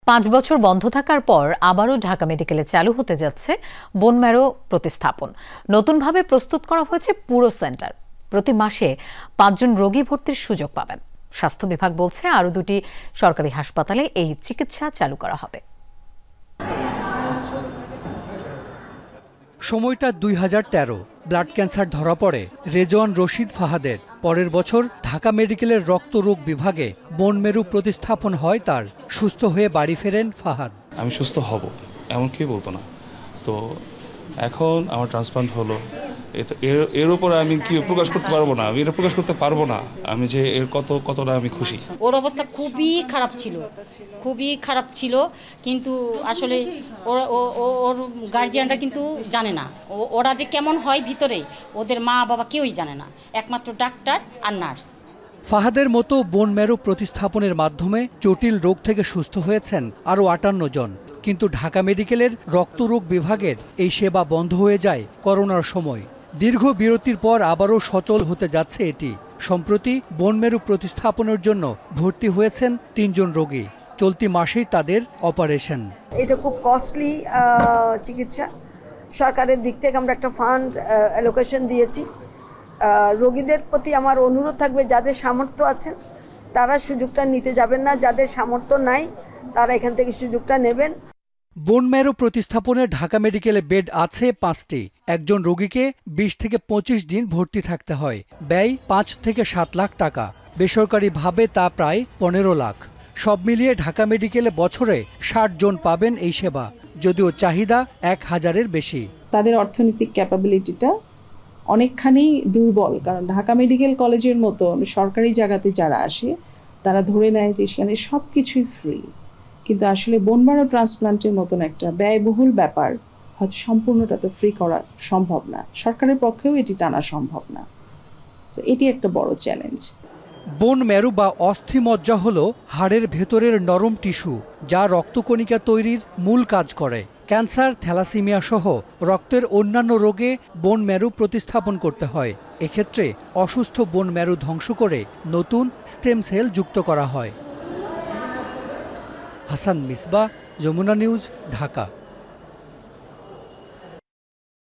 5 বছর বন্ধ থাকার পর আবারও ঢাকা মেডিকেলে চালু হতে যাচ্ছে বোন ম্যারো প্রতিস্থাপন। নতুনভাবে প্রস্তুত করা হয়েছে পুরো সেন্টার। প্রতি মাসে 5 জন রোগী ভর্তির সুযোগ পাবেন। স্বাস্থ্য বিভাগ বলছে আরও 2টি সরকারি হাসপাতালে এই চিকিৎসা চালু করা হবে। সময়টা 2013। ব্লাড ক্যান্সার ধরা পড়ে রেজওয়ান রশিদ ফাহাদের। পরের বছর ঢাকা মেডিকেলের রক্ত রোগ বিভাগে বোন মেরু প্রতিস্থাপন হয় তার। সুস্থ হয়ে বাড়ি ফেরেন ফাহাদ। আমি সুস্থ হব এমন কেউ বলতো না, তো এখন আমার ট্রান্সপ্লান্ট হলো। এর উপর আমি কি প্রকাশ করতে পারবো না, আমি এটা প্রকাশ করতে পারবো না আমি যে এর কতটা আমি খুশি। ওর অবস্থা খুবই খারাপ ছিল, কিন্তু আসলে ওর গার্জিয়ানরা কিন্তু জানে না ওরা যে কেমন হয় ভিতরে, ওদের মা বাবা কেউই জানে না, একমাত্র ডাক্তার আর নার্স। ফাহাদের মতো বোন ম্যারো প্রতিস্থাপনের মাধ্যমে জটিল রোগ থেকে সুস্থ হয়েছেন আরও 58 জন। কিন্তু ঢাকা মেডিকেলের রক্তরোগ বিভাগের এই সেবা বন্ধ হয়ে যায় করোনার সময়। দীর্ঘ বিরতির পর আবারও সচল হতে যাচ্ছে এটি। সম্প্রতি বোন ম্যারো প্রতিস্থাপনের জন্য ভর্তি হয়েছেন 3 জন রোগী। চলতি মাসেই তাদের অপারেশন। এটা খুব কস্টলি চিকিৎসা। সরকারের দিক থেকে আমরা একটা ফান্ড অ্যালোকেশন দিয়েছি। রোগীদের প্রতি আমার অনুরোধ থাকবে, যাদের সামর্থ্য আছেন তারা সুযোগটা নিতে যাবেন না, যাদের সামর্থ্য নাই তারা এখান থেকে সুযোগটা নেবেন। বোন ম্যারো প্রতিস্থাপনে ঢাকা মেডিকেলে বেড আছে 5টি। একজন রোগীকে 20 থেকে 25 দিন ভর্তি থাকতে হয়। ব্যয় 5 থেকে 7 লাখ টাকা। বেসরকারিভাবে তা প্রায় 15 লাখ। সব মিলিয়ে ঢাকা মেডিকেলে বছরে 60 জন পাবেন এই সেবা, যদিও চাহিদা 1000-এর বেশি। তাদের অর্থনৈতিক ক্যাপাবিলিটিটা অনেকখানি দুর্বল, কারণ ঢাকা মেডিকেল কলেজের মতো সরকারি জায়গাতে যারা আসে তারা ধরে নেয় যে সেখানে সব কিছুই ফ্রি, কিন্তু আসলে বোন ম্যারো ট্রান্সপ্লান্টের মতন একটা ব্যয়বহুল ব্যাপার হয়তো সম্পূর্ণটা তো ফ্রি করা সম্ভব না, সরকারের পক্ষেও এটি টানা সম্ভব না। তো এটি একটা বড় চ্যালেঞ্জ। বোন ম্যারো বা অস্থিমজ্জা হলো হাড়ের ভেতরের নরম টিস্যু, যা রক্তকণিকা তৈরির মূল কাজ করে। ক্যান্সার, থ্যালাসেমিয়া সহ রক্তের অন্যান্য রোগে বোন ম্যারো প্রতিস্থাপন করতে হয়। এক্ষেত্রে অসুস্থ বোন ম্যারো ধ্বংস করে নতুন স্টেম সেল যুক্ত করা হয়। হাসান মিসবাহ, যমুনা নিউজ, ঢাকা।